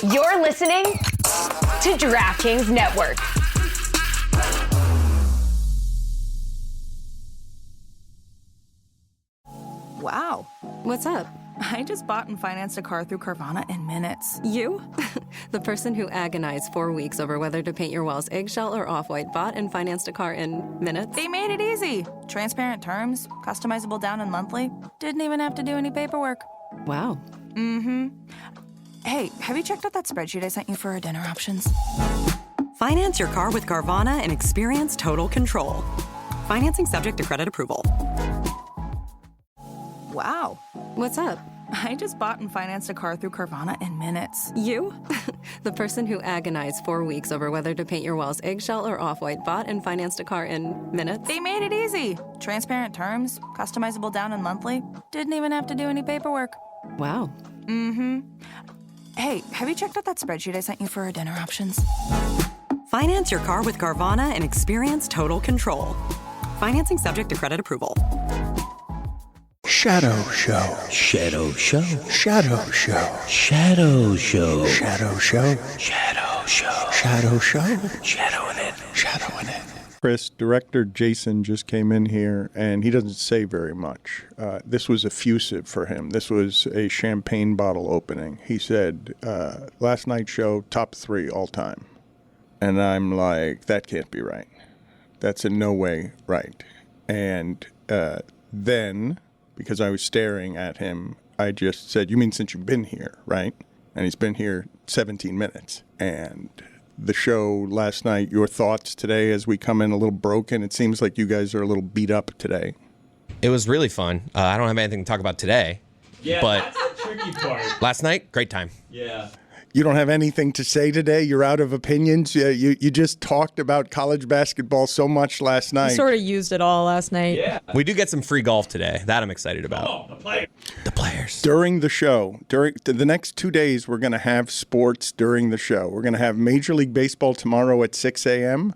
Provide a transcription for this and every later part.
You're listening to DraftKings Network. Wow. What's up? I just bought and financed a car through Carvana in minutes. You? The person who agonized 4 weeks over whether to paint your walls eggshell or off-white bought and financed a car in minutes? They made it easy. Transparent terms, customizable down and monthly. Didn't even have to do any paperwork. Wow. Mm-hmm. Hey, have you checked out that spreadsheet I sent you for our dinner options? Finance your car with Carvana and experience total control. Financing subject to credit approval. Wow. What's up? I just bought and financed a car through Carvana in minutes. You? The person who agonized 4 weeks over whether to paint your walls eggshell or off-white bought and financed a car in minutes? They made it easy. Transparent terms, customizable down and monthly. Didn't even have to do any paperwork. Wow. Mm-hmm. Hey, have you checked out that spreadsheet I sent you for our dinner options? Finance your car with Carvana and experience total control. Financing subject to credit approval. Shadow Show. Shadow Show. Shadow Show. Shadow Show. Shadow Show. Shadow Show. Shadow Show. Shadowing it. Shadowing it. Chris, director Jason just came in here, and he doesn't say very much. This was effusive for him. This was a champagne bottle opening. He said, last night's show, top 3 all time. And I'm like, that can't be right. That's in no way right. And then, because I was staring at him, I just said, you mean since you've been here, right? And he's been here 17 minutes. And the show last night, your thoughts today as we come in a little broken? It seems like you guys are a little beat up today. It was really fun. I don't have anything to talk about today. Yeah, but that's the tricky part. Last night, great time. Yeah. You don't have anything to say today? You're out of opinions? You just talked about college basketball so much last night. We sort of used it all last night. Yeah. We do get some free golf today. That I'm excited about. Oh, the players. The players. During the show, during the next 2 days, we're going to have sports during the show. We're going to have Major League Baseball tomorrow at 6 a.m.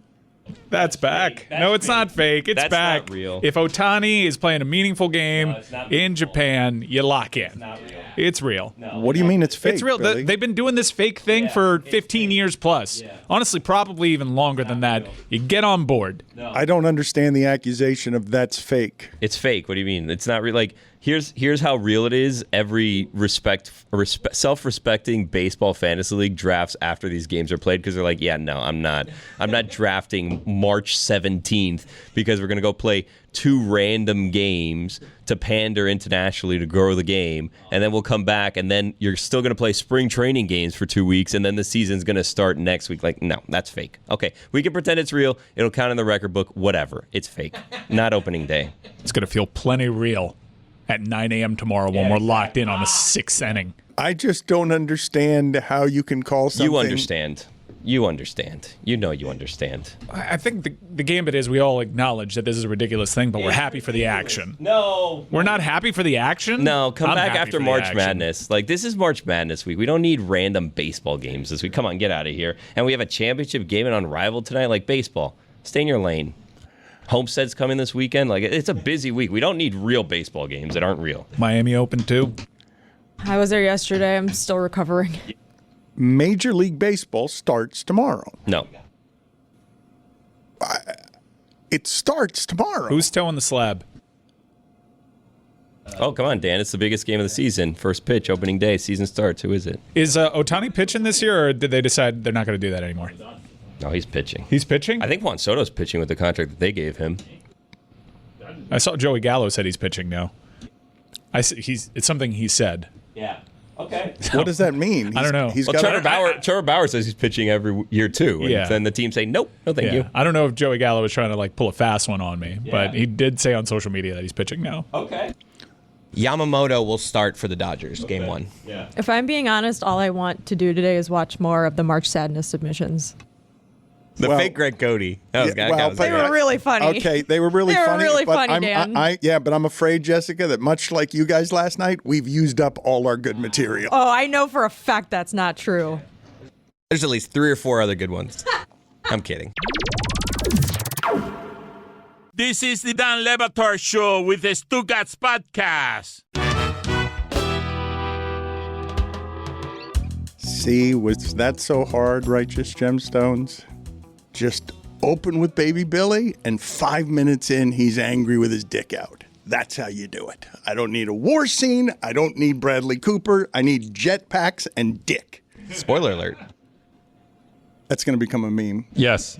That's back. No, it's not fake. It's That's back. not real. If Ohtani is playing a meaningful game in Japan, you lock in. It's not real. It's real. No. What do you mean it's fake? It's real. Billy? They've been doing this fake thing for 15 fake. years plus. Yeah. Honestly, probably even longer than that. real. You get on board. No. I don't understand the accusation of that's fake. It's fake. What do you mean? It's not real. Like, here's how real it is. Every self-respecting baseball fantasy league drafts after these games are played because they're like, yeah, no, I'm not drafting March 17th because we're gonna go play 2 random games to pander internationally to grow the game, and then we'll come back, and then you're still gonna play spring training games for 2 weeks, and then the season's gonna start next week. Like, no, that's fake. Okay, we can pretend it's real. It'll count in the record book. Whatever. It's fake. Not opening day. It's going to feel plenty real at 9 a.m. tomorrow when we're locked in on the 6th inning. I just don't understand how you can call something. You understand. You understand. You know you understand. I think the gambit is we all acknowledge that this is a ridiculous thing, but we're happy for the action. No. We're not happy for the action? No, come I'm back happy after for the March action. Madness. Like, this is March Madness week. We don't need random baseball games this week. Come on, get out of here. And we have a championship game and Unrivaled tonight. Like, baseball. Stay in your lane. Homestead's coming this weekend. Like, it's a busy week. We don't need real baseball games that aren't real. Miami Open, too. I was there yesterday. I'm still recovering. Major League Baseball starts tomorrow. No. It starts tomorrow. Who's towing the slab? Oh, come on, Dan. It's the biggest game of the season. First pitch, opening day, season starts. Who is it? Is Ohtani pitching this year, or did they decide they're not going to do that anymore? No, he's pitching. He's pitching? I think Juan Soto's pitching with the contract that they gave him. I saw Joey Gallo said he's pitching now. It's something he said. Yeah. Okay. What does that mean? I don't know. He's Well, got Trevor Bauer says he's pitching every year, too. And Yeah. then the team say, nope, no thank you. I don't know if Joey Gallo was trying to pull a fast one on me, Yeah. but he did say on social media that he's pitching now. Okay. Yamamoto will start for the Dodgers, game 1. Yeah. If I'm being honest, all I want to do today is watch more of the March Sadness submissions. The Well, fake Greg Cody. That was, yeah, that well, was but- They were really funny. Okay, they were really They were funny. really but funny, I'm, Dan. but I'm afraid, Jessica, that much like you guys last night, we've used up all our good material. Oh, I know for a fact that's not true. There's at least 3 or 4 other good ones. I'm kidding. This is the Dan Levator Show with the Stugotz podcast. See, was that so hard, Righteous Gemstones? Just open with Baby Billy, and 5 minutes in, he's angry with his dick out. That's how you do it. I don't need a war scene. I don't need Bradley Cooper. I need jetpacks and dick. Spoiler alert. That's going to become a meme. Yes.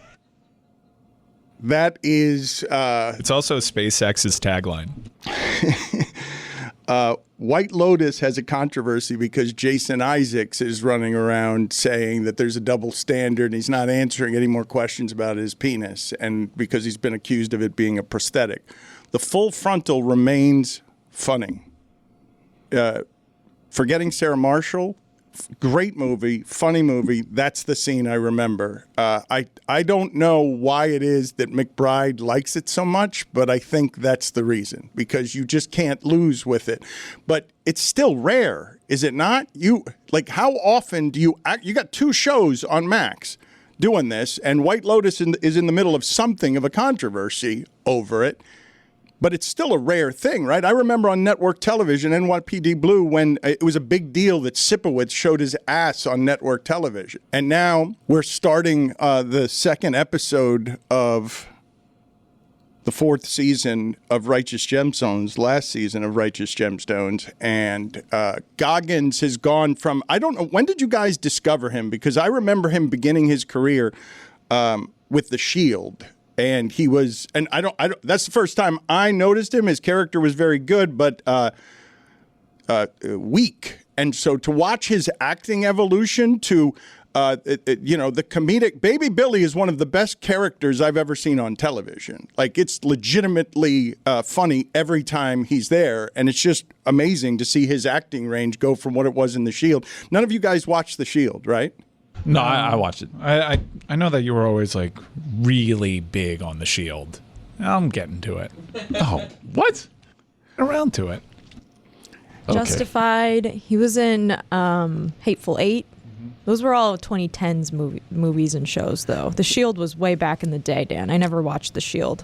That is... it's also SpaceX's tagline. White Lotus has a controversy because Jason Isaacs is running around saying that there's a double standard and he's not answering any more questions about his penis, and because he's been accused of it being a prosthetic. The full frontal remains funny. Forgetting Sarah Marshall, great movie, funny movie. That's the scene I remember. I don't know why it is that McBride likes it so much, but I think that's the reason, because you just can't lose with it. But it's still rare, is it not? How often do you act? You got 2 shows on Max doing this, and White Lotus is in the middle of something of a controversy over it. But it's still a rare thing, right? I remember on network television, NYPD Blue, when it was a big deal that Sipowicz showed his ass on network television. And now we're starting the 2nd episode of the 4th season of Righteous Gemstones, last season of Righteous Gemstones. And Goggins has gone from, I don't know, when did you guys discover him? Because I remember him beginning his career with The Shield. And he was, and I don't, that's the first time I noticed him. His character was very good, but weak. And so to watch his acting evolution to, the comedic, Baby Billy is one of the best characters I've ever seen on television. Like, it's legitimately funny every time he's there. And it's just amazing to see his acting range go from what it was in The Shield. None of you guys watched The Shield, right? No, I watched it. I know that you were always like really big on The Shield. I'm getting to it. Oh, what? Around to it. Okay. Justified. He was in Hateful Eight. Those were all 2010s movies and shows, though. The Shield was way back in the day, Dan. I never watched The Shield.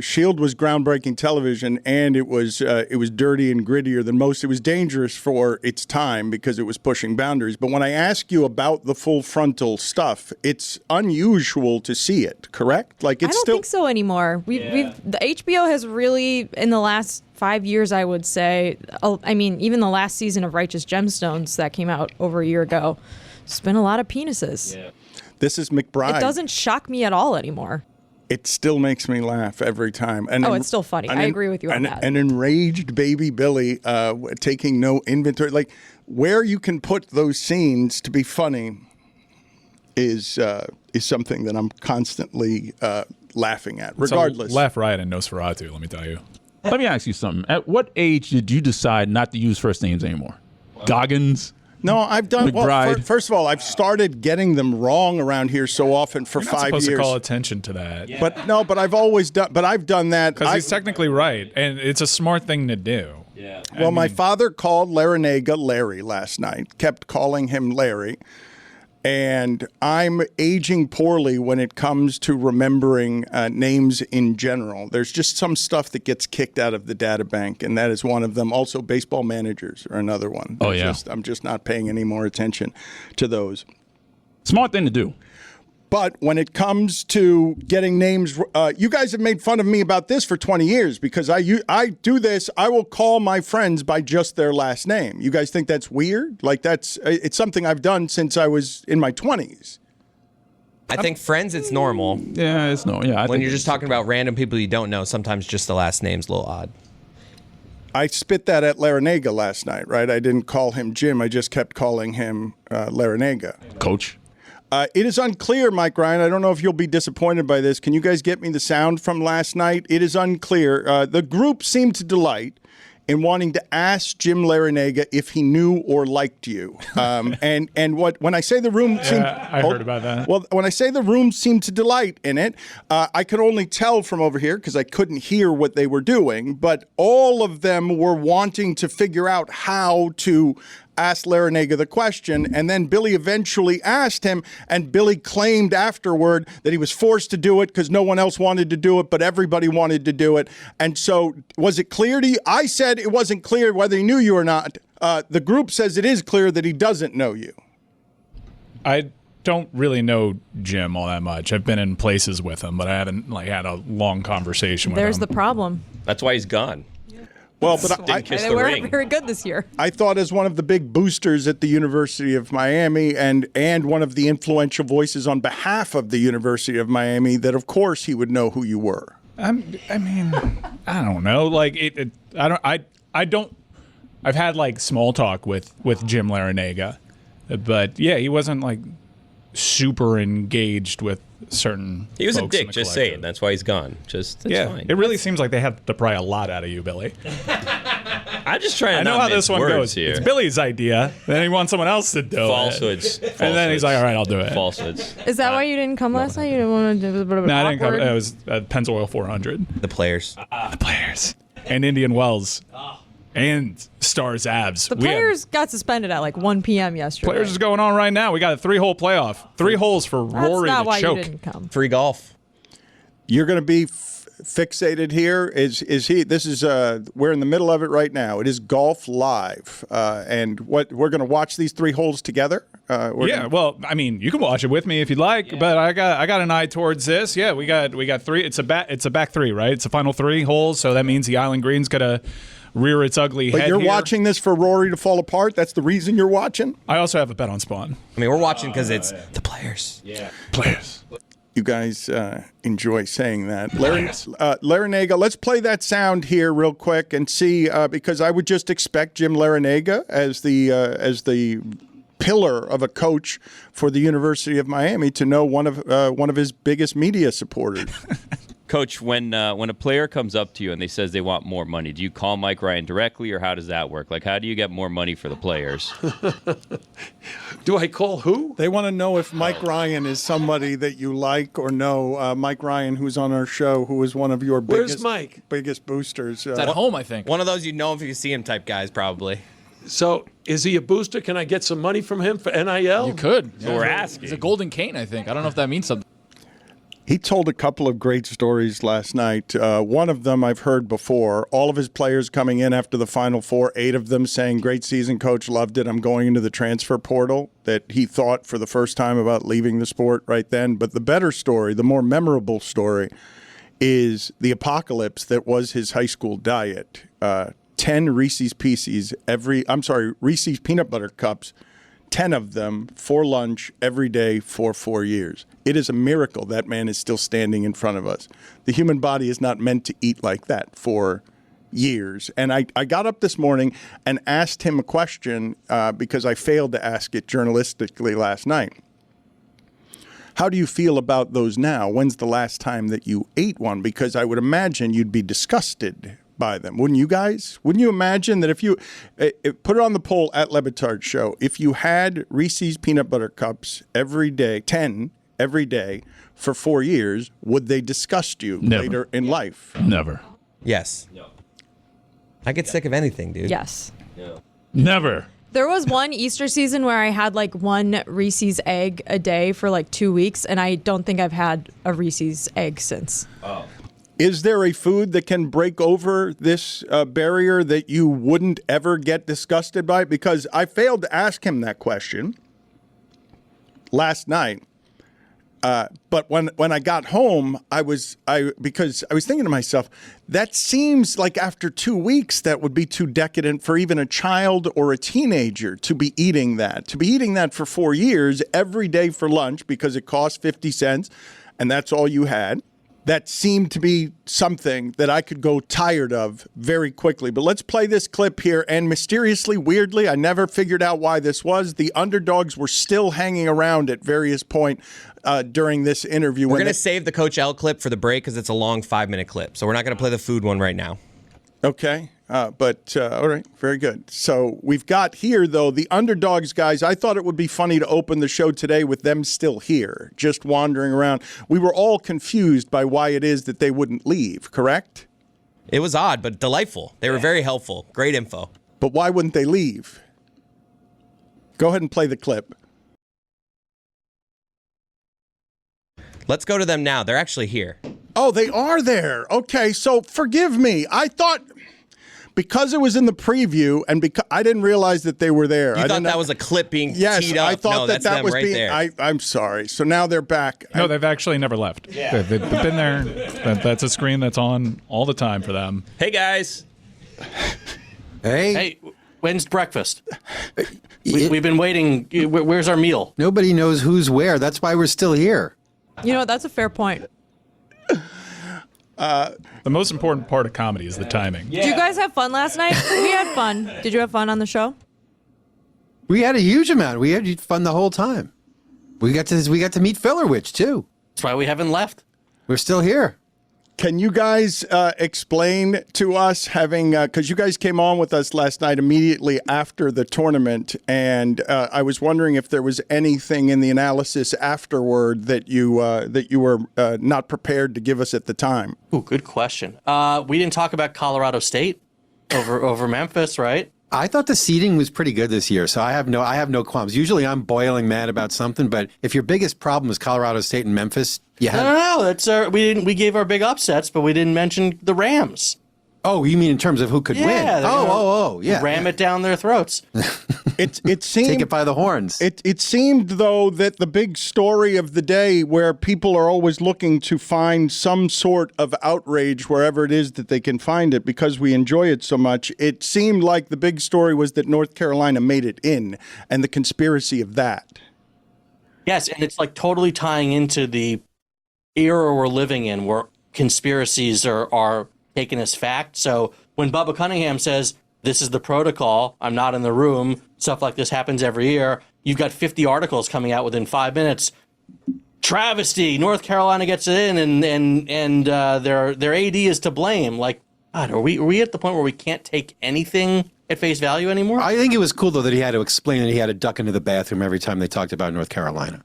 Shield was groundbreaking television, and it was dirty and grittier than most. It was dangerous for its time because it was pushing boundaries. But when I ask you about the full frontal stuff, it's unusual to see it. Correct? Like, it's I don't think so anymore. The HBO has really, in the last 5 years, I would say. I mean, even the last season of Righteous Gemstones that came out over a year ago, it's been a lot of penises. Yeah. This is McBride. It doesn't shock me at all anymore. It still makes me laugh every time. It's still funny. I agree with you on that. An enraged Baby Billy taking no inventory. Like, where you can put those scenes to be funny is something that I'm constantly laughing at, regardless. So laugh riot in Nosferatu, let me tell you. Let me ask you something. At what age did you decide not to use first names anymore? Goggins? No, I've done. Well, first of all, I've started getting them wrong around here so often for 5 years. You're not supposed to call attention to that. Yeah. But I've always done. But I've done that because he's technically right, and it's a smart thing to do. Yeah. Well, my father called Larinaga Larry last night. Kept calling him Larry, and I'm aging poorly when it comes to remembering names in general. There's just some stuff that gets kicked out of the data bank, and that is one of them. Also, baseball managers are another one. I'm just not paying any more attention to those. Smart thing to do. But when it comes to getting names, you guys have made fun of me about this for 20 years because I do this. I will call my friends by just their last name. You guys think that's weird? Like, it's something I've done since I was in my 20s. I think friends, it's normal. Yeah, it's normal. Yeah, when you're just talking about random people you don't know, sometimes just the last name's a little odd. I spit that at Larinaga last night, right? I didn't call him Jim. I just kept calling him Larinaga. Coach. It is unclear, Mike Ryan. I don't know if you'll be disappointed by this. Can you guys get me the sound from last night? It is unclear. The group seemed to delight in wanting to ask Jim Larinaga if he knew or liked you. When I say the room seemed... I heard about that. Well, when I say the room seemed to delight in it, I could only tell from over here because I couldn't hear what they were doing, but all of them were wanting to figure out how to asked Larinaga the question, and then Billy eventually asked him, and Billy claimed afterward that he was forced to do it because no one else wanted to do it, but everybody wanted to do it. And so, was it clear to you? I said it wasn't clear whether he knew you or not. The group says it is clear that he doesn't know you. I don't really know Jim all that much. I've been in places with him, but I haven't had a long conversation with him. There's the problem. That's why he's gone. Well, but They weren't very good this year. I thought as one of the big boosters at the University of Miami and one of the influential voices on behalf of the University of Miami that, of course, he would know who you were. I mean, I don't know. I've had small talk with Jim Larinaga, but yeah, he wasn't super engaged with certain. He was a folks in dick. the Just collective. saying. That's why he's gone. It's fine. It really seems like they have to pry a lot out of you, Billy. I'm just trying to. I know not how this mince one words goes. here. It's Billy's idea. Then he wants someone else to do Falsehoods. it. And then he's like, "All right, I'll do it." Falsehoods. Is that why you didn't come last night? You didn't want to do it? No, I didn't come. It was Pennzoil 400. The players. The players. And Indian Wells. And Stars Abs. The players got suspended at 1 p.m. yesterday. Players is going on right now. We got a 3-hole playoff. 3 holes for That's Rory not to why choke. you didn't come. Free golf. You're going to be fixated here. Is he? This is we're in the middle of it right now. It is golf live, and what we're going to watch these 3 holes together. Well, I mean, you can watch it with me if you'd like, but I got an eye towards this. Yeah, we got 3. It's a back 3, right? It's a final 3 holes, so that means the Island Green's gonna rear its ugly head. But you're here. watching this for Rory to fall apart. That's the reason you're watching. I also have a bet on Spawn. I mean, we're watching because it's the players. Yeah, players. You guys enjoy saying that. Larinaga, let's play that sound here real quick and see, because I would just expect Jim Larinaga as the pillar of a coach for the University of Miami to know one of his biggest media supporters. Coach, when a player comes up to you and they says they want more money, do you call Mike Ryan directly, or how does that work? How do you get more money for the players? Do I call who? They want to know if Mike Ryan is somebody that you like or know. Mike Ryan, who's on our show, who is one of your biggest boosters. It's at home, I think. One of those you know if you see him type guys, probably. So is he a booster? Can I get some money from him for NIL? You could. So we're asking. He's a golden cane, I think. I don't know if that means something. He told a couple of great stories last night. One of them I've heard before. All of his players coming in after the Final Four, 8 of them saying, "Great season, coach, loved it. I'm going into the transfer portal." That he thought for the first time about leaving the sport right then. But the better story, the more memorable story, is the apocalypse that was his high school diet. 10 Reese's peanut butter cups, 10 of them for lunch every day for 4 years. It is a miracle that man is still standing in front of us. The human body is not meant to eat like that for years. And I got up this morning and asked him a question because I failed to ask it journalistically last night. How do you feel about those now? When's the last time that you ate one? Because I would imagine you'd be disgusted by them. Wouldn't you guys? Wouldn't you imagine that if you put it on the poll at Le Batard Show, if you had Reese's peanut butter cups every day, 10 every day for 4 years, would they disgust you later in life? Never. Yes. No. I get sick of anything, dude. Yes. No. Never. There was one Easter season where I had 1 Reese's egg a day for 2 weeks, and I don't think I've had a Reese's egg since. Oh. Is there a food that can break over this barrier that you wouldn't ever get disgusted by? Because I failed to ask him that question last night. But when I got home, because I was thinking to myself, that seems like after 2 weeks, that would be too decadent for even a child or a teenager to be eating that. To be eating that for 4 years every day for lunch because it cost 50 cents and that's all you had. That seemed to be something that I could go tired of very quickly. But let's play this clip here. And mysteriously, weirdly, I never figured out why this was. The Underdogs were still hanging around at various points during this interview. We're going to save the Coach L clip for the break because it's a long 5-minute clip. So we're not going to play the food one right now. Okay. All right. Very good. So we've got here, though, the Underdogs guys. I thought it would be funny to open the show today with them still here, just wandering around. We were all confused by why it is that they wouldn't leave, correct? It was odd, but delightful. They were very helpful. Great info. But why wouldn't they leave? Go ahead and play the clip. Let's go to them now. They're actually here. Oh, they are there. Okay, so forgive me. I thought... because it was in the preview, and because I didn't realiase that they were there. You I thought that was a clip being teed up. I thought that's that them was right being. there. I'm sorry. So now they're back. No, they've actually never left. Yeah. They've been there. That's a screen that's on all the time for them. Hey, guys. Hey, when's breakfast? We've been waiting. Where's our meal? Nobody knows who's where. That's why we're still here. You know, that's a fair point. The most important part of comedy is the timing. Did you guys have fun last night? We had fun. Did you have fun on the show? We had a huge amount. We had fun the whole time. We got to meet Fillerwich too. That's why we haven't left. We're still here. Can you guys explain to us, because you guys came on with us last night immediately after the tournament, and I was wondering if there was anything in the analysis afterward that you were not prepared to give us at the time. Ooh, good question. We didn't talk about Colorado State over Memphis, right? I thought the seeding was pretty good this year, so I have no qualms. Usually I'm boiling mad about something, but if your biggest problem is Colorado State and Memphis, No, that's we gave our big upsets, but we didn't mention the Rams. Oh, you mean in terms of who could win? Yeah. Ram it down their throats. It seemed take it by the horns. It seemed though that the big story of the day, where people are always looking to find some sort of outrage wherever it is that they can find it because we enjoy it so much, it seemed like the big story was that North Carolina made it in, and the conspiracy of that. Yes, and it's like totally tying into the era we're living in, where conspiracies are taken as fact. So when Bubba Cunningham says, this is the protocol, I'm not in the room, stuff like this happens every year, you've got 50 articles coming out within 5 minutes. Travesty, North Carolina gets it in, and their AD is to blame. Like, God, are we at the point where we can't take anything at face value anymore? I think it was cool, though, that he had to explain that he had to duck into the bathroom every time they talked about North Carolina.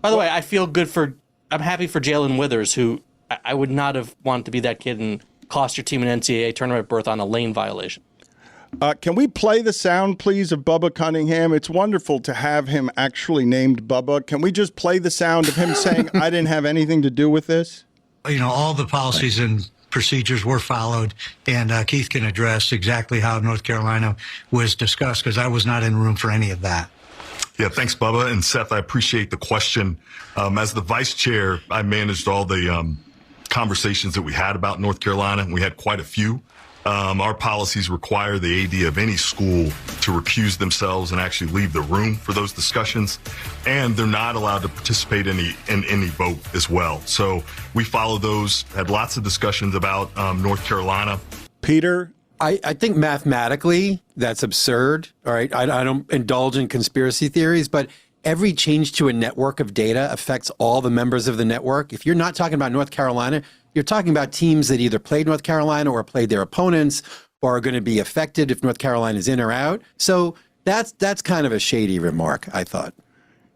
By the way, I'm happy for Jalen Withers, who I would not have wanted to be that kid and cost your team an NCAA tournament berth on a lane violation. Can we play the sound, please, of Bubba Cunningham? It's wonderful to have him actually named Bubba. Can we just play the sound of him saying, I didn't have anything to do with this? You know, all the policies and procedures were followed, and Keith can address exactly how North Carolina was discussed, because I was not in the room for any of that. Yeah, thanks, Bubba. And Seth, I appreciate the question. As the vice chair, I managed all the conversations that we had about North Carolina. We had quite a few. Our policies require the AD of any school to recuse themselves and actually leave the room for those discussions. And they're not allowed to participate in any vote as well. So we follow those, had lots of discussions about North Carolina. Peter? I think mathematically that's absurd. All right. I don't indulge in conspiracy theories, but every change to a network of data affects all the members of the network. If you're not talking about North Carolina, you're talking about teams that either played North Carolina or played their opponents or are going to be affected if North Carolina is in or out. So that's kind of a shady remark, I thought.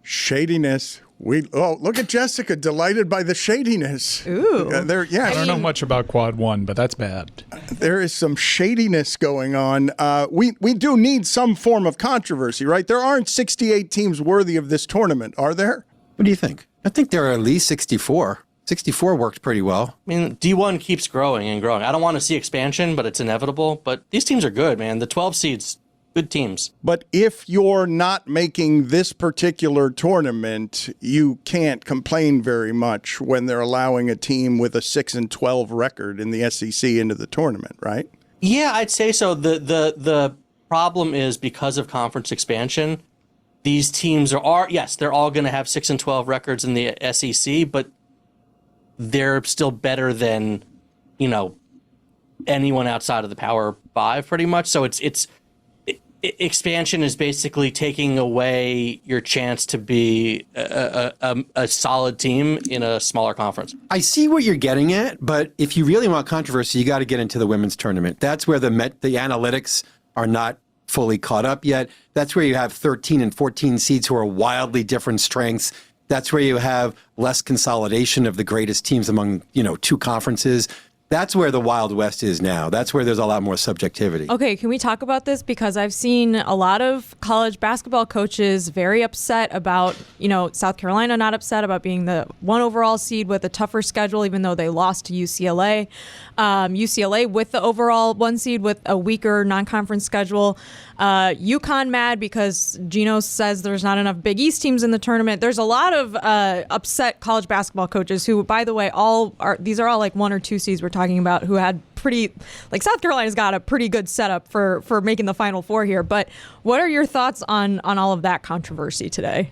Shadiness. Look at Jessica, delighted by the shadiness. Ooh. I don't know much about Quad 1, but that's bad. There is some shadiness going on. We do need some form of controversy, right? There aren't 68 teams worthy of this tournament, are there? What do you think? I think there are at least 64. 64 worked pretty well. I mean, D1 keeps growing and growing. I don't want to see expansion, but it's inevitable. But these teams are good, man. The 12 seeds, good teams. But if you're not making this particular tournament, you can't complain very much when they're allowing a team with a 6-12 record in the SEC into the tournament, right? Yeah, I'd say so. The problem is, because of conference expansion, these teams are yes, they're all going to have 6-12 records in the SEC, but they're still better than, anyone outside of the Power 5 pretty much. So expansion is basically taking away your chance to be a solid team in a smaller conference. I see what you're getting at, but if you really want controversy, you got to get into the women's tournament. That's where the analytics are not fully caught up yet. That's where you have 13 and 14 seeds who are wildly different strengths. That's where you have less consolidation of the greatest teams among, two conferences. That's where the Wild West is now. That's where there's a lot more subjectivity. Okay, can we talk about this? Because I've seen a lot of college basketball coaches very upset about, South Carolina not upset about being the 1 overall seed with a tougher schedule, even though they lost to UCLA. UCLA with the overall 1 seed with a weaker non-conference schedule. UConn mad because Gino says there's not enough Big East teams in the tournament. There's a lot of upset college basketball coaches who, by the way, these are all like 1 or 2 seeds we're talking about, who had South Carolina's got a pretty good setup for making the Final Four here. But what are your thoughts on all of that controversy today?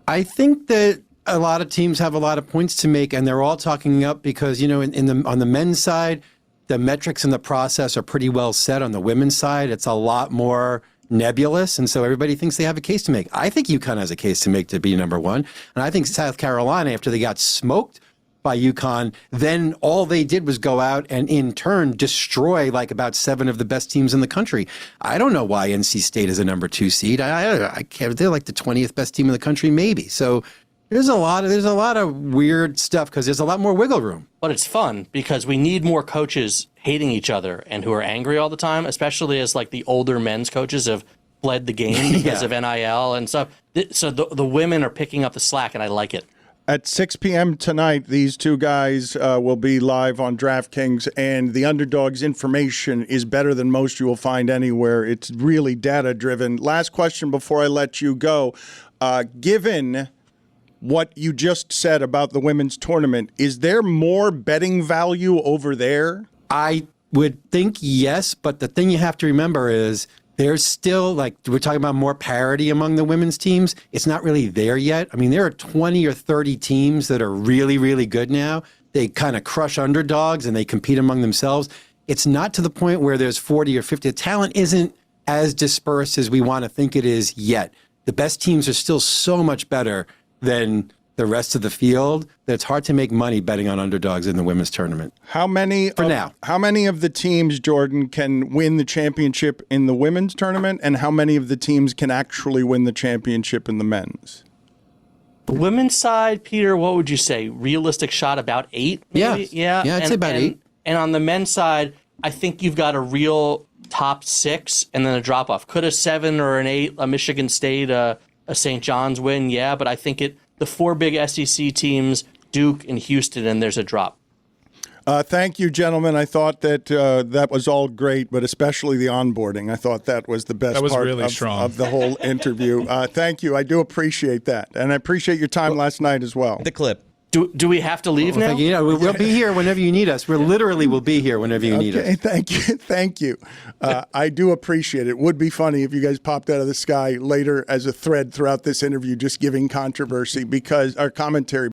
I think that a lot of teams have a lot of points to make, and they're all talking up because, on the men's side, the metrics in the process are pretty well set. On the women's side, it's a lot more nebulous, and so everybody thinks they have a case to make. I think UConn has a case to make to be number 1, and I think South Carolina, after they got smoked by UConn, then all they did was go out and in turn destroy like about 7 of the best teams in the country. I don't know why NC State is a number 2 seed. I can't. They're like the 20th best team in the country, maybe. So there's a lot of weird stuff because there's a lot more wiggle room. But it's fun because we need more coaches hating each other and who are angry all the time, especially as like the older men's coaches have fled the game because of NIL and stuff. So the women are picking up the slack, and I like it. At 6 p.m. tonight, these two guys will be live on DraftKings, and the Underdogs information is better than most you will find anywhere. It's really data-driven. Last question before I let you go. Given what you just said about the women's tournament, is there more betting value over there? I would think yes, but the thing you have to remember is there's still, we're talking about more parity among the women's teams. It's not really there yet. I mean, there are 20 or 30 teams that are really, really good now. They kind of crush underdogs and they compete among themselves. It's not to the point where there's 40 or 50. The talent isn't as dispersed as we want to think it is yet. The best teams are still so much better than the rest of the field that it's hard to make money betting on underdogs in the women's tournament. How many of the teams, Jordan, can win the championship in the women's tournament, and how many of the teams can actually win the championship in the men's? The women's side, Peter, what would you say? Realistic shot about 8? Maybe? Yeah, I'd say about 8. And on the men's side, I think you've got a real top 6 and then a drop off. Could a 7 or an 8, a Michigan State, a St. John's win? Yeah, but I think the 4 big SEC teams, Duke and Houston, and there's a drop. Thank you, gentlemen. I thought that that was all great, but especially the onboarding. I thought that was the best part really of the whole interview. Thank you. I do appreciate that. And I appreciate your time last night as well. The clip. Do we have to leave now? We'll be here whenever you need us. We'll be here whenever you need us. Thank you. Thank you. I do appreciate it. It would be funny if you guys popped out of the sky later as a thread throughout this interview, just giving controversy because our commentary.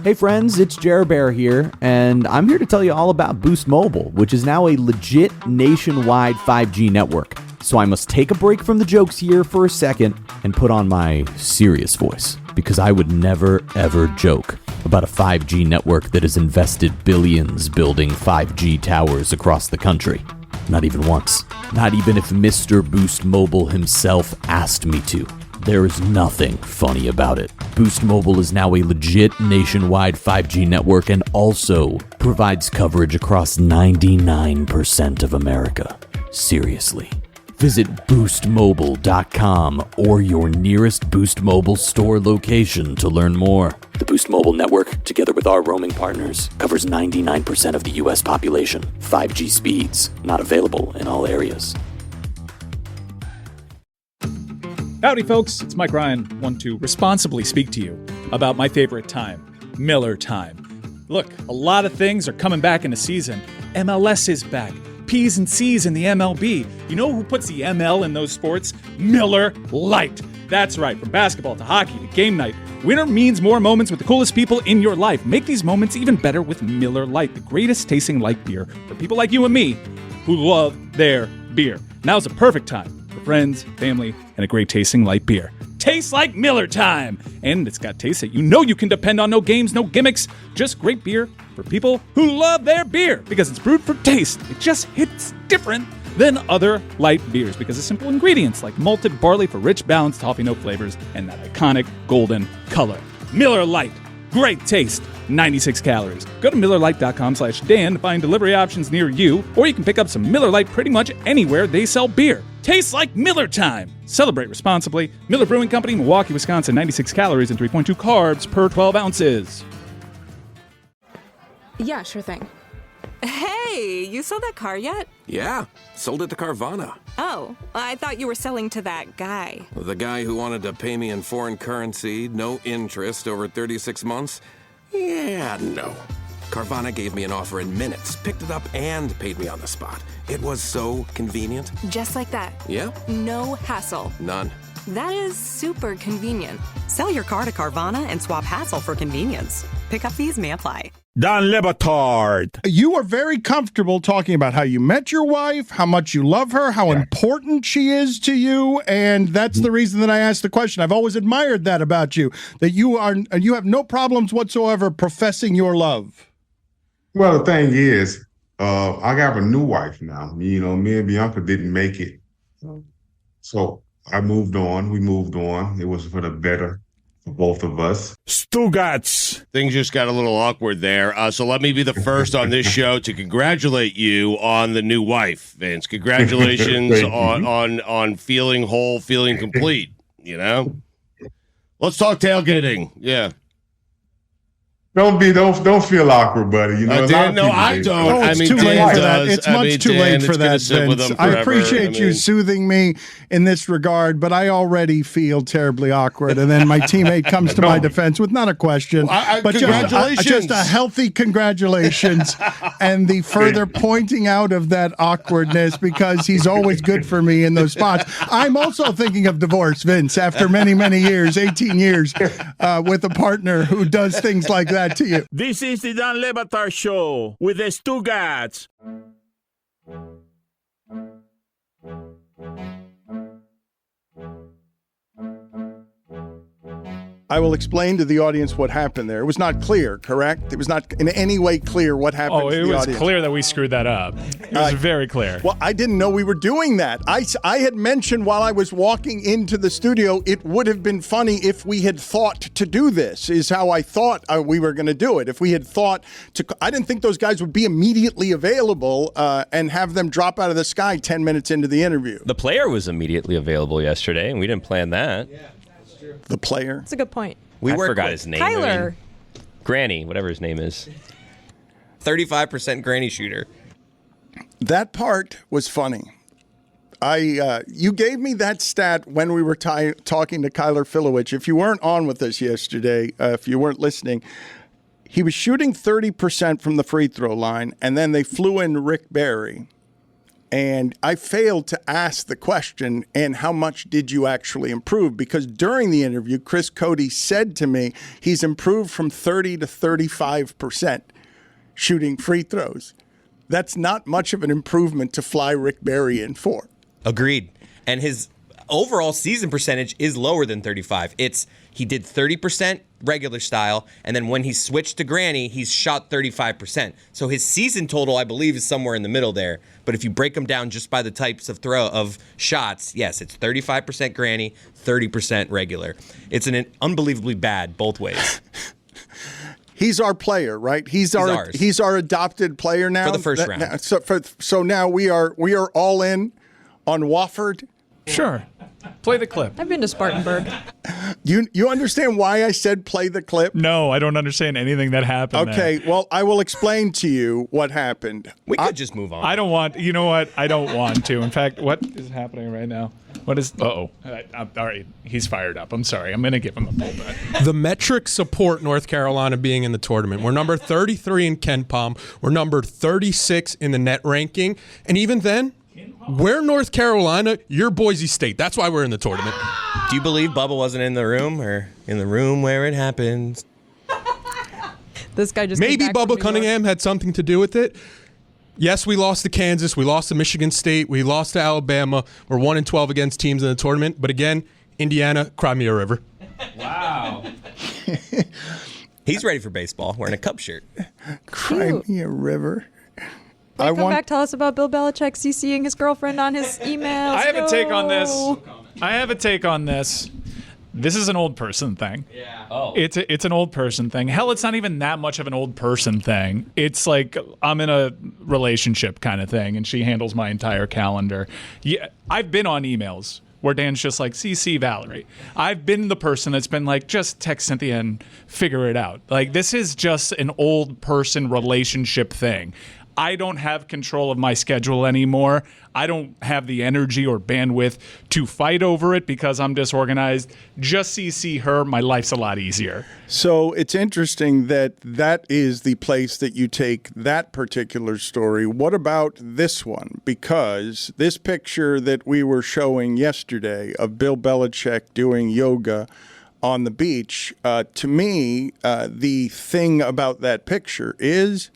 Hey friends, it's Jer Bear here, and I'm here to tell you all about Boost Mobile, which is now a legit nationwide 5G network. So I must take a break from the jokes here for a second and put on my serious voice, because I would never, ever joke about a 5G network that has invested billions building 5G towers across the country. Not even once. Not even if Mr. Boost Mobile himself asked me to. There is nothing funny about it. Boost Mobile is now a legit nationwide 5G network and also provides coverage across 99% of America. Seriously. Visit boostmobile.com or your nearest Boost Mobile store location to learn more. The Boost Mobile network, together with our roaming partners, covers 99% of the U.S. population. 5G speeds, not available in all areas. Howdy, folks. It's Mike Ryan. Want to responsibly speak to you about my favorite time, Miller time. Look, a lot of things are coming back in a season. MLS is back. P's and C's in the MLB. You know who puts the ML in those sports? Miller Lite. That's right. From basketball to hockey to game night, winter means more moments with the coolest people in your life. Make these moments even better with Miller Lite, the greatest tasting light beer for people like you and me who love their beer. Now's the perfect time for friends, family, and a great tasting light beer. Tastes like Miller time! And it's got taste that you know you can depend on. No games, no gimmicks, just great beer for people who love their beer. Because it's brewed for taste. It just hits different than other light beers because of simple ingredients like malted barley for rich, balanced toffee note flavors and that iconic golden color. Miller Lite. great taste, 96 calories. Go to MillerLite.com/Dan to find delivery options near you, or you can pick up some Miller Lite pretty much anywhere they sell beer. Tastes like Miller time. Celebrate responsibly. Miller Brewing Company, Milwaukee, Wisconsin, 96 calories and 3.2 carbs per 12 ounces. Yeah, sure thing. Hey, you sold that car yet? Yeah, sold it to Carvana. Oh, I thought you were selling to that guy. The guy who wanted to pay me in foreign currency, no interest, over 36 months? Yeah, no. Carvana gave me an offer in minutes, picked it up, and paid me on the spot. It was so convenient. Just like that. Yeah? No hassle. None. That is super convenient. Sell your car to Carvana and swap hassle for convenience. Pickup fees may apply. Don Batard. You are very comfortable talking about how you met your wife, how much you love her, how important she is to you, and that's the reason that I asked the question. I've always admired that about you, that you have no problems whatsoever professing your love. Well, the thing is, I got a new wife now. You know, me and Bianca didn't make it. So I moved on. We moved on. It was for the better for both of us. Stugotz. Things just got a little awkward there. So let me be the first on this show to congratulate you on the new wife, Vince. Congratulations on feeling whole, feeling complete, you know? Let's talk tailgating. Yeah. Don't feel awkward, buddy. You know, Dan, no, I don't. Oh, it's too late for that. It's much too late for that, Vince. I appreciate you soothing me in this regard, but I already feel terribly awkward. And then my teammate comes to my defense with not a question, but just a healthy congratulations and the further pointing out of that awkwardness because he's always good for me in those spots. I'm also thinking of divorce, Vince, after many, many years, 18 years, with a partner who does things like that to you. This is the Dan Le Batard Show with the Stugotz. I will explain to the audience what happened there. It was not clear, correct? It was not in any way clear what happened to the audience. Oh, it was clear that we screwed that up. It was very clear. Well, I didn't know we were doing that. I had mentioned while I was walking into the studio, it would have been funny if we had thought to do this, is how I thought we were going to do it. If we had thought to, I didn't think those guys would be immediately available and have them drop out of the sky 10 minutes into the interview. The player was immediately available yesterday, and we didn't plan that. Yeah. The player? That's a good point. I forgot his name. Kyler. Granny, whatever his name is. 35% granny shooter. That part was funny. You gave me that stat when we were talking to Kyler Filowich. If you weren't on with us yesterday, if you weren't listening, he was shooting 30% from the free throw line, and then they flew in Rick Barry. And I failed to ask the question, and how much did you actually improve? Because during the interview, Chris Cody said to me, he's improved from 30 to 35% shooting free throws. That's not much of an improvement to fly Rick Barry in for. Agreed. And his overall season percentage is lower than 35. He did 30% regular style, and then when he switched to granny, he's shot 35%. So his season total, I believe, is somewhere in the middle there. But if you break them down just by the types of shots, yes, it's 35% granny, 30% regular. It's an unbelievably bad both ways. He's our player, right? He's our adopted player now for the first round. So now we are all in on Wofford. Sure. Play the clip. I've been to Spartanburg. You understand why I said play the clip? No, I don't understand anything that happened. Okay, well, I will explain to you what happened. We could just move on. I don't want, you know what? I don't want to. In fact, what is happening right now? What is, all right, he's fired up. I'm sorry. I'm going to give him a pullback. The metrics support North Carolina being in the tournament. We're number 33 in KenPom. We're number 36 in the net ranking. And even then, we're North Carolina, you're Boise State. That's why we're in the tournament. Do you believe Bubba wasn't in the room or in the room where it happens? This guy just maybe Bubba Cunningham had something to do with it. Yes, we lost to Kansas. We lost to Michigan State. We lost to Alabama. We're 1-12 against teams in the tournament. But again, Indiana, Crimea River. Wow. He's ready for baseball, wearing a Cub shirt. Crimea River. Come back, tell us about Bill Belichick CCing his girlfriend on his emails. I have a take on this. This is an old person thing. Yeah. Oh. It's an old person thing. Hell, it's not even that much of an old person thing. It's like I'm in a relationship kind of thing, and she handles my entire calendar. Yeah, I've been on emails where Dan's just like, CC Valerie. I've been the person that's been like, just text Cynthia and figure it out. Like, this is just an old person relationship thing. I don't have control of my schedule anymore. I don't have the energy or bandwidth to fight over it because I'm disorganized. Just CC her. My life's a lot easier. So it's interesting that that is the place that you take that particular story. What about this one? Because this picture that we were showing yesterday of Bill Belichick doing yoga on the beach, to me, the thing about that picture is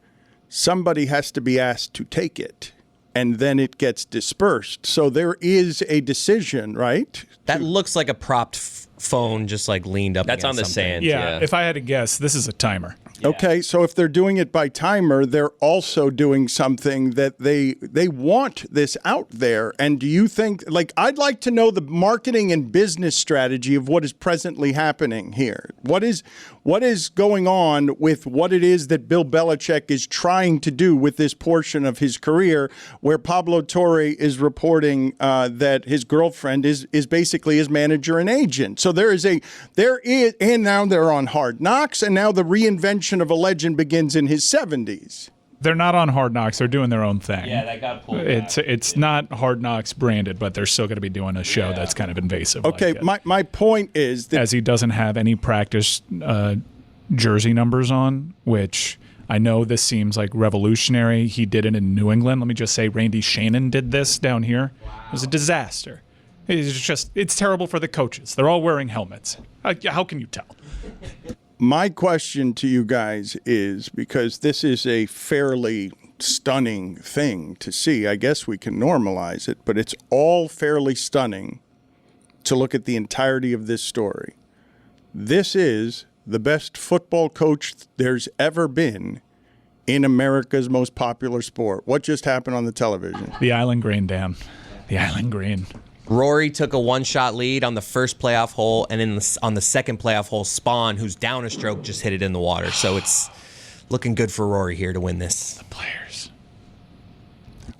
somebody has to be asked to take it, and then it gets dispersed. So there is a decision, right? That looks like a propped phone just like leaned up. That's on the something. sand. Yeah, if I had to guess, this is a timer. Yeah. Okay, so if they're doing it by timer, they're also doing something that they want this out there. And do you think, like, I'd like to know the marketing and business strategy of what is presently happening here. What is going on with what it is that Bill Belichick is trying to do with this portion of his career, where Pablo Torre is reporting that his girlfriend is basically his manager and agent. So there is, and now they're on Hard Knocks, and now the reinvention of a legend begins in his 70s. They're not on Hard Knocks. They're doing their own thing. Yeah, that got pulled It's not Hard Knocks branded, but they're still going to be doing a show that's kind of invasive. Okay, my point is that as he doesn't have any practice jersey numbers on, which I know this seems like revolutionary. He did it in New England. Let me just say, Randy Shannon did this down here. It was a disaster. It's terrible for the coaches. They're all wearing helmets. How can you tell? My question to you guys is, because this is a fairly stunning thing to see, I guess we can normalize it, but it's all fairly stunning to look at the entirety of this story. This is the best football coach there's ever been in America's most popular sport. What just happened on the television? The Island Green, Dan. The Island Green. Rory took a one-shot lead on the first playoff hole, and on the second playoff hole, Spawn, who's down a stroke, just hit it in the water. So it's looking good for Rory here to win this. The players.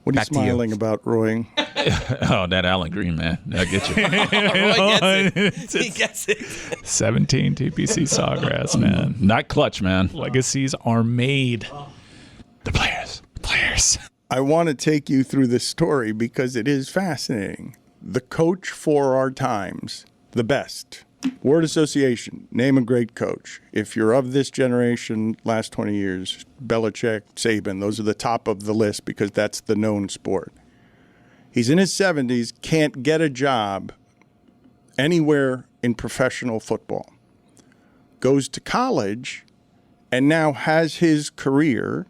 What are you Back to you. smiling about, Roy? Oh, that Allen Green, man. I get you. Roy gets it. He gets it. 17 TPC Sawgrass, man. Not clutch, man. Legacies are made. The players. The players. I want to take you through the story because it is fascinating. The coach for our times, the best. Word association, name a great coach. If you're of this generation, last 20 years, Belichick, Saban, those are the top of the list because that's the known sport. He's in his 70s, can't get a job anywhere in professional football. Goes to college and now has his career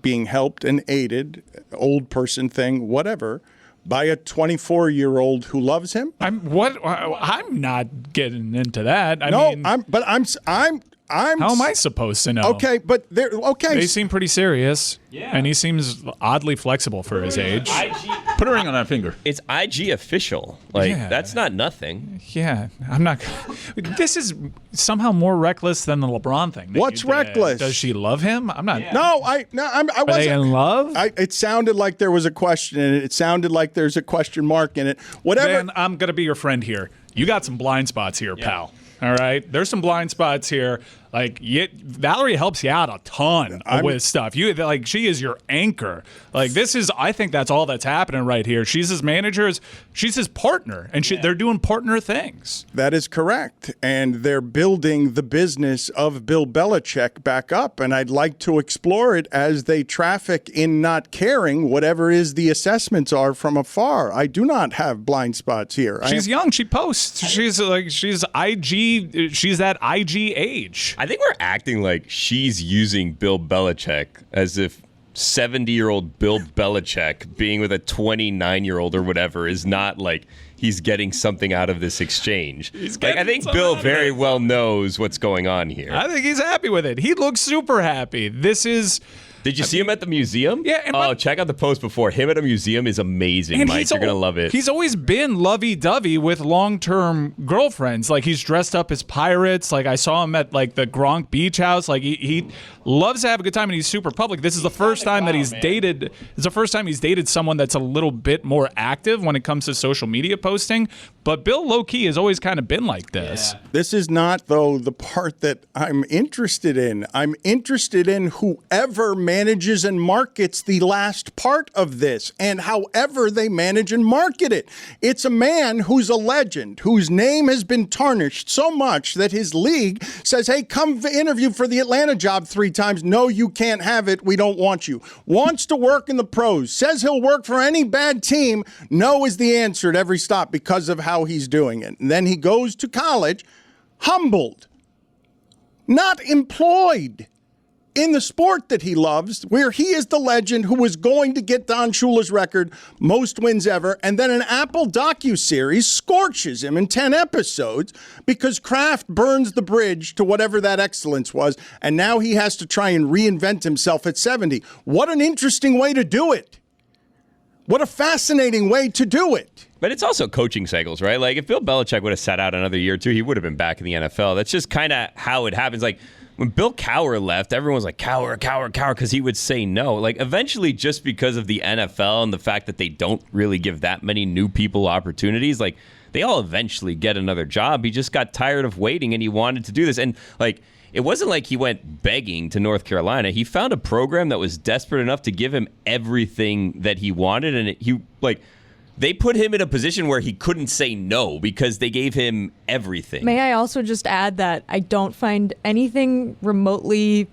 being helped and aided, old person thing, whatever, by a 24-year-old who loves him. I'm not getting into that. I mean, I'm. How am I supposed to know? Okay, but they seem pretty serious. Yeah. And he seems oddly flexible for his age. Put a ring on that finger. It's IG official. That's not nothing. Yeah, I'm not. This is somehow more reckless than the LeBron thing. What's reckless? Does she love him? I'm not. Yeah. No, I wasn't. Are they in love? It sounded like there was a question in it. It sounded like there's a question mark in it. Whatever. Then I'm gonna be your friend here. You got some blind spots here, pal. All right, there's some blind spots here. Valerie helps you out a ton with stuff. She is your anchor. I think that's all that's happening right here. She's his manager. She's his partner, and they're doing partner things. That is correct, and they're building the business of Bill Belichick back up, and I'd like to explore it as they traffic in not caring whatever is the assessments are from afar. I do not have blind spots here. She's young. She posts. She's IG. She's that IG age. I think we're acting like she's using Bill Belichick as if 70-year-old Bill Belichick being with a 29-year-old or whatever is not like he's getting something out of this exchange. I think Bill very well knows what's going on here. I think he's happy with it. He looks super happy. This is Did you see him at the museum? Yeah. Check out the post before. Him at a museum is amazing, Mike. You're going to love it. He's always been lovey-dovey with long-term girlfriends. Like, he's dressed up as pirates. Like, I saw him at, like, the Gronk Beach House. Like, he loves to have a good time, and he's super public. This is the first time that he's dated. It's the first time he's dated someone that's a little bit more active when it comes to social media posting. But Bill, low-key, has always kind of been like this. Yeah. This is not, though, the part that I'm interested in. I'm interested in whoever manages and markets the last part of this, and however they manage and market it. It's a man who's a legend, whose name has been tarnished so much that his league says, hey, come interview for the Atlanta job 3 times. No, you can't have it. We don't want you. Wants to work in the pros. Says he'll work for any bad team. No is the answer at every stop because of how he's doing it. And then he goes to college, humbled, not employed in the sport that he loves, where he is the legend who was going to get Don Shula's record, most wins ever, and then an Apple docuseries scorches him in 10 episodes because Kraft burns the bridge to whatever that excellence was, and now he has to try and reinvent himself at 70. What an interesting way to do it. What a fascinating way to do it. But it's also coaching cycles, right? Like, if Bill Belichick would have sat out another year or two, he would have been back in the NFL. That's just kind of how it happens. Like, when Bill Cowher left, everyone's like, Cowher, because he would say no. Like, eventually, just because of the NFL and the fact that they don't really give that many new people opportunities, like, they all eventually get another job. He just got tired of waiting, and he wanted to do this. And, like, it wasn't like he went begging to North Carolina. He found a program that was desperate enough to give him everything that he wanted, and they put him in a position where he couldn't say no because they gave him everything. May I also just add that I don't find anything remotely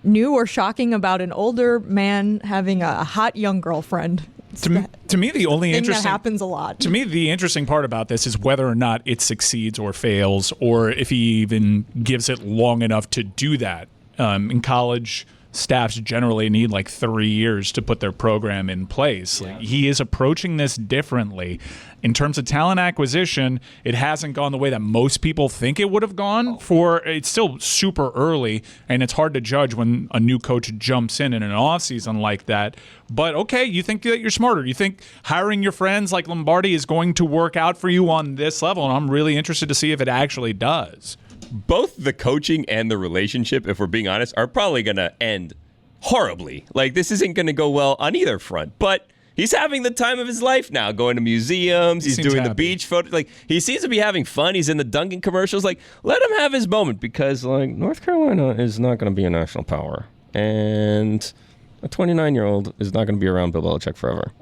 new or shocking about an older man having a hot young girlfriend. To me, the only thing interesting that happens a lot. To me, the interesting part about this is whether or not it succeeds or fails, or if he even gives it long enough to do that. In college, staffs generally need like 3 years to put their program in place. Like, he is approaching this differently. In terms of talent acquisition, it hasn't gone the way that most people think it would have gone. It's still super early, and it's hard to judge when a new coach jumps in an offseason like that. But okay, you think that you're smarter. You think hiring your friends like Lombardi is going to work out for you on this level, and I'm really interested to see if it actually does. Both the coaching and the relationship, if we're being honest, are probably going to end horribly. Like, this isn't going to go well on either front. But he's having the time of his life now, going to museums. He's doing the beach photos. Like, he seems to be having fun. He's in the Dunkin' commercials. Like, let him have his moment because, like, North Carolina is not going to be a national power. And a 29-year-old is not going to be around Bill Belichick forever.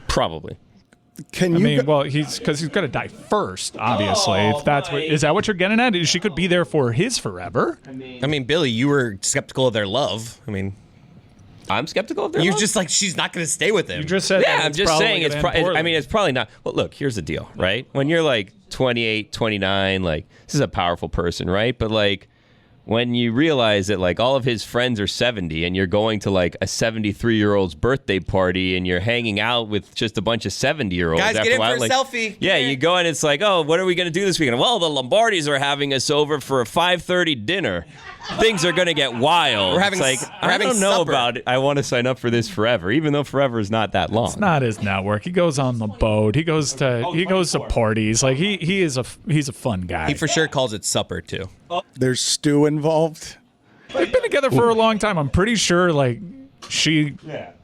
Probably. He's got to die first, obviously. If that's is that what you're getting at? She could be there for his forever. I mean, Billy, you were skeptical of their love. I mean, I'm skeptical of their You're love? just like, she's not going to stay with him. You just said, yeah, I'm just saying it's probably not. Well, look, here's the deal, right? When you're like 28, 29, like, this is a powerful person, right? But like, when you realize that like all of his friends are 70 and you're going to like a 73-year-old's birthday party and you're hanging out with just a bunch of 70-year-olds. Guys, after get in a while, for a like, selfie. Yeah, you go and it's like, oh, what are we going to do this weekend? Well, the Lombardis are having us over for a 5:30 dinner. Things are going to get wild. We're having I don't know supper. about it. I want to sign up for this forever, even though forever is not that long. It's not his network. He goes on the boat. He goes to parties. Like he's a fun guy. He for sure calls it supper too. There's stew involved. They've been together for a long time. I'm pretty sure like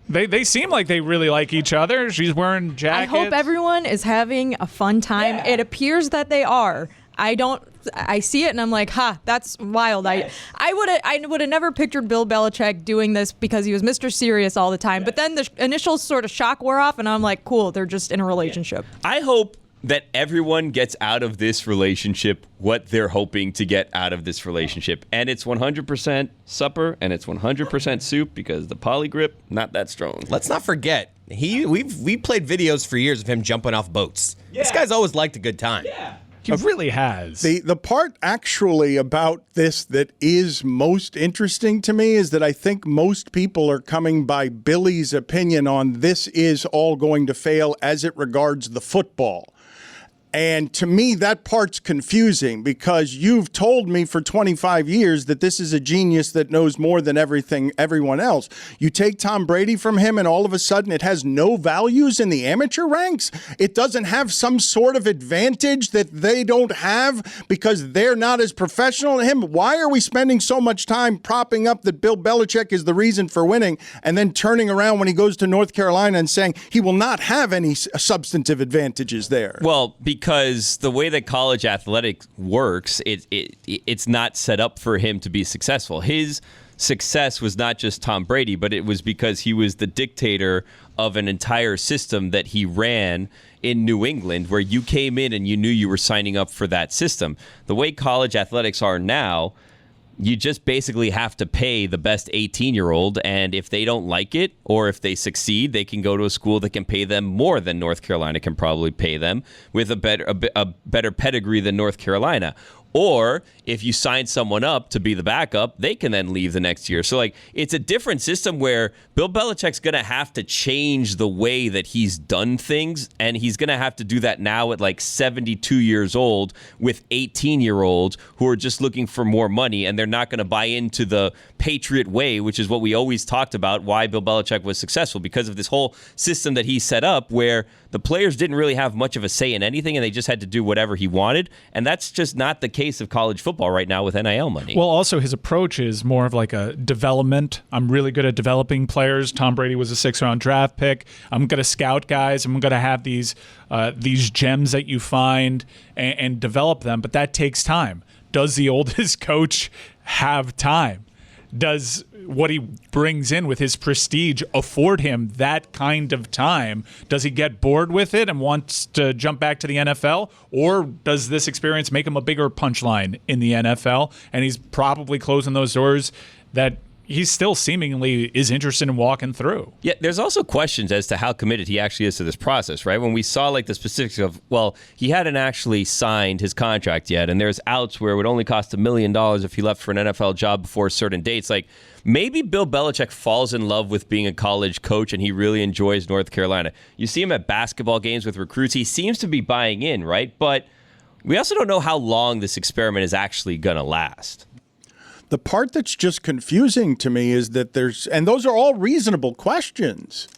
they seem like they really like each other. She's wearing jackets. I hope everyone is having a fun time. Yeah. It appears that they are. I see it and I'm like, that's wild. I would have never pictured Bill Belichick doing this because he was Mr. Serious all the time. But then the initial sort of shock wore off and I'm like, cool, they're just in a relationship. I hope that everyone gets out of this relationship what they're hoping to get out of this relationship. And it's 100% supper and it's 100% soup because the poly grip, not that strong. Let's not forget, we played videos for years of him jumping off boats. Yeah. This guy's always liked a good time. Yeah. He really has. The part actually about this that is most interesting to me is that I think most people are coming by Billy's opinion on this is all going to fail as it regards the football. And to me, that part's confusing because you've told me for 25 years that this is a genius that knows more than everyone else. You take Tom Brady from him and all of a sudden it has no values in the amateur ranks. It doesn't have some sort of advantage that they don't have because they're not as professional as him. Why are we spending so much time propping up that Bill Belichick is the reason for winning and then turning around when he goes to North Carolina and saying he will not have any substantive advantages there? Well, because the way that college athletics works, it's not set up for him to be successful. His success was not just Tom Brady, but it was because he was the dictator of an entire system that he ran in New England, where you came in and you knew you were signing up for that system. The way college athletics are now, you just basically have to pay the best 18-year-old, and if they don't like it or if they succeed, they can go to a school that can pay them more than North Carolina can probably pay them with a better pedigree than North Carolina. Or if you sign someone up to be the backup, they can then leave the next year. So, it's a different system where Bill Belichick's going to have to change the way that he's done things, and he's going to have to do that now at 72 years old with 18-year-olds who are just looking for more money, and they're not going to buy into the Patriot way, which is what we always talked about, why Bill Belichick was successful, because of this whole system that he set up where the players didn't really have much of a say in anything, and they just had to do whatever he wanted, and that's just not the case of college football right now with NIL money. Well, also his approach is more of a development. I'm really good at developing players. Tom Brady was a 6th-round draft pick. I'm going to scout guys. I'm going to have these gems that you find and develop them, but that takes time. Does the oldest coach have time? Does what he brings in with his prestige afford him that kind of time? Does he get bored with it and wants to jump back to the NFL? Or does this experience make him a bigger punchline in the NFL? And he's probably closing those doors that he still seemingly is interested in walking through. Yeah, there's also questions as to how committed he actually is to this process, right? When we saw the specifics of, he hadn't actually signed his contract yet, and there's outs where it would only cost $1 million if he left for an NFL job before certain dates. Maybe Bill Belichick falls in love with being a college coach and he really enjoys North Carolina. You see him at basketball games with recruits. He seems to be buying in, right? But we also don't know how long this experiment is actually going to last. The part that's just confusing to me is that and those are all reasonable questions.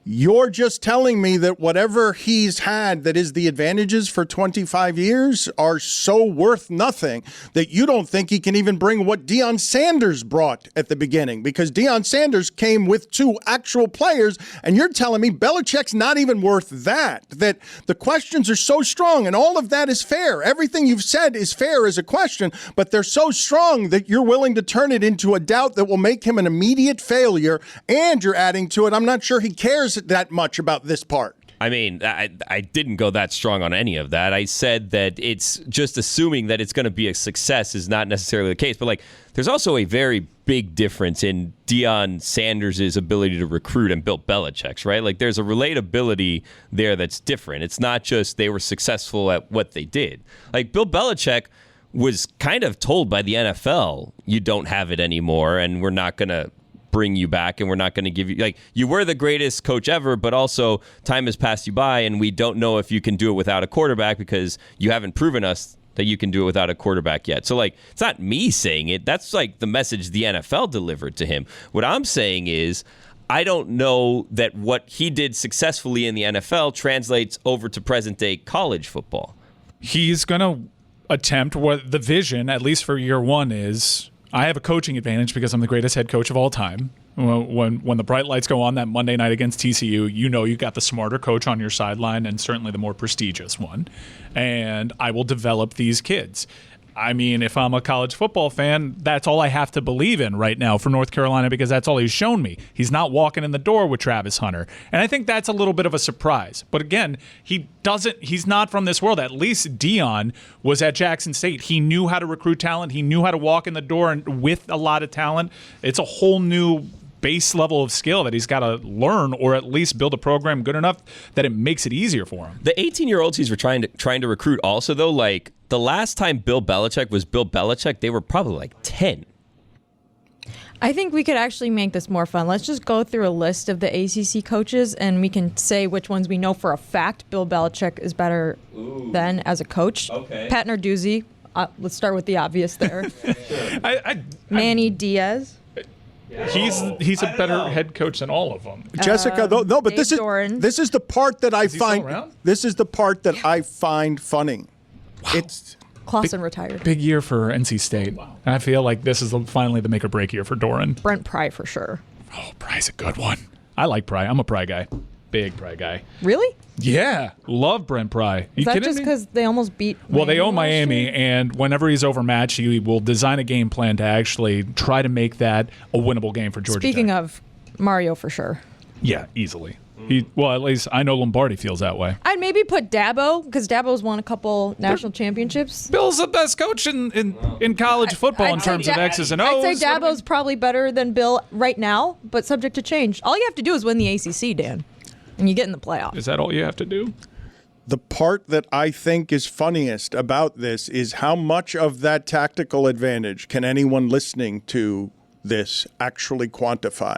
You're just telling me that whatever he's had that is the advantages for 25 years are so worth nothing that you don't think he can even bring what Deion Sanders brought at the beginning, because Deion Sanders came with 2 actual players, and you're telling me Belichick's not even worth that the questions are so strong, and all of that is fair. Everything you've said is fair as a question, but they're so strong that you're willing to turn it into a doubt that will make him an immediate failure, and you're adding to it, I'm not sure he cares that much about this part. I mean, I didn't go that strong on any of that. I said that it's just assuming that it's going to be a success is not necessarily the case. But there's also a very big difference in Deion Sanders' ability to recruit and Bill Belichick's, right? There's a relatability there that's different. It's not just they were successful at what they did. Bill Belichick was kind of told by the NFL, you don't have it anymore, and we're not going to bring you back, and we're not going to give you, you were the greatest coach ever, but also time has passed you by, and we don't know if you can do it without a quarterback because you haven't proven us that you can do it without a quarterback yet. So it's not me saying it. That's the message the NFL delivered to him. What I'm saying is, I don't know that what he did successfully in the NFL translates over to present day college football. He's going to attempt what the vision, at least for year one, is. I have a coaching advantage because I'm the greatest head coach of all time. When the bright lights go on that Monday night against TCU, you got the smarter coach on your sideline and certainly the more prestigious one. And I will develop these kids. I mean, if I'm a college football fan, that's all I have to believe in right now for North Carolina because that's all he's shown me. He's not walking in the door with Travis Hunter. And I think that's a little bit of a surprise. But again, he's not from this world. At least Deion was at Jackson State. He knew how to recruit talent. He knew how to walk in the door and with a lot of talent. It's a whole new base level of skill that he's got to learn or at least build a program good enough that it makes it easier for him. The 18-year-olds he's trying to recruit also, though, the last time Bill Belichick was Bill Belichick, they were probably 10. I think we could actually make this more fun. Let's just go through a list of the ACC coaches, and we can say which ones we know for a fact Bill Belichick is better than as a coach. Okay. Pat Narduzzi. Let's start with the obvious there. Manny Diaz. He's a better head coach than all of them. Jessica, no, but this is the part that I Is he still find around? this is the part that I find funny. It's Clausen retired. Big year for NC State. And I feel like this is finally the make or break year for Doran. Brent Pry for sure. Oh, Pry's a good one. I like Pry. I'm a Pry guy. Big Pry guy. Really? Yeah, love Brent Pry. Is that just because they almost beat Well, they own last year? Miami, and whenever he's overmatched, he will design a game plan to actually try to make that a winnable game for Georgia Speaking Tech. of Mario for sure. Yeah, easily. At least I know Lombardi feels that way. I'd maybe put Dabo, because Dabo's won a couple national championships. Bill's the best coach in college football in terms of X's and O's. I'd say Dabo's probably better than Bill right now, but subject to change. All you have to do is win the ACC, Dan, and you get in the playoffs. Is that all you have to do? the part that I think is funniest about this is how much of that tactical advantage can anyone listening to this actually quantify?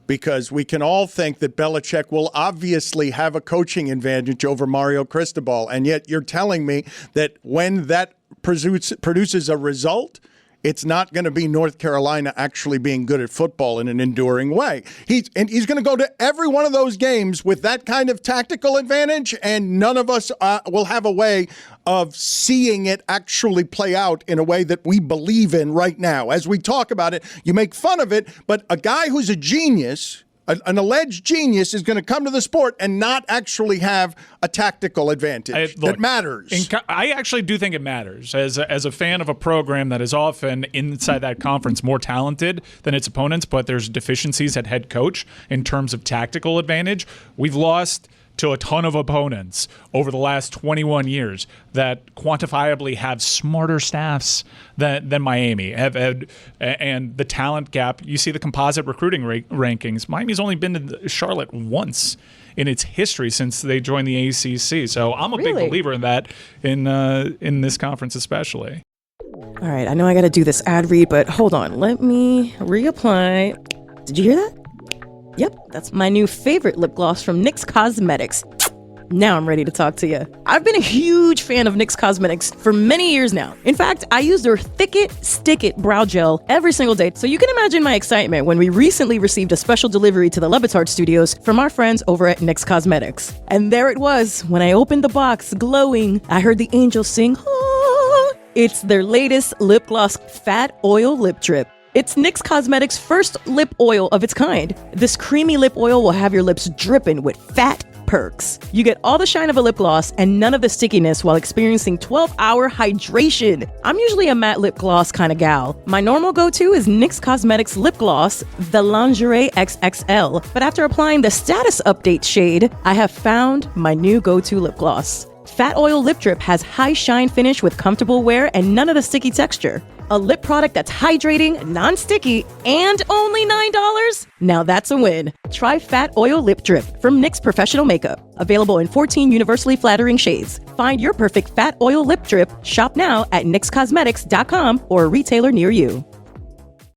Because we can all think that Belichick will obviously have a coaching advantage over Mario Cristobal, and yet you're telling me that when that produces a result, it's not going to be North Carolina actually being good at football in an enduring way. He's going to go to every one of those games with that kind of tactical advantage, and none of us will have a way of seeing it actually play out in a way that we believe in right now. As we talk about it, you make fun of it, but a guy who's a genius, an alleged genius, is going to come to the sport and not actually have a tactical advantage that matters. I actually do think it matters. As a fan of a program that is often inside that conference more talented than its opponents, but there's deficiencies at head coach in terms of tactical advantage, we've lost to a ton of opponents over the last 21 years that quantifiably have smarter staffs than Miami have had, and the talent gap. You see the composite recruiting rankings. Miami's only been to Charlotte once in its history since they joined the ACC. So I'm a big believer in that in this conference especially. All right, I know I got to do this ad read, but hold on. Let me reapply. Did you hear that? Yep, that's my new favorite lip gloss from NYX Cosmetics. Now I'm ready to talk to you. I've been a huge fan of NYX Cosmetics for many years now. In fact, I use their Thick It, Stick It brow gel every single day. So you can imagine my excitement when we recently received a special delivery to the Batard studios from our friends over at NYX Cosmetics. And there it was. When I opened the box, glowing, I heard the angels sing, "Ah." It's their latest lip gloss fat oil lip drip. It's NYX Cosmetics' first lip oil of its kind. This creamy lip oil will have your lips dripping with fat perks. You get all the shine of a lip gloss and none of the stickiness while experiencing 12-hour hydration. I'm usually a matte lip gloss kind of gal. My normal go-to is NYX Cosmetics lip gloss, the Lingerie XXL. But after applying the status update shade, I have found my new go-to lip gloss. Fat Oil Lip Drip has high shine finish with comfortable wear and none of the sticky texture. A lip product that's hydrating, non-sticky, and only $9? Now that's a win. Try Fat Oil Lip Drip from NYX Professional Makeup. Available in 14 universally flattering shades. Find your perfect Fat Oil Lip Drip. Shop now at nyxcosmetics.com or a retailer near you.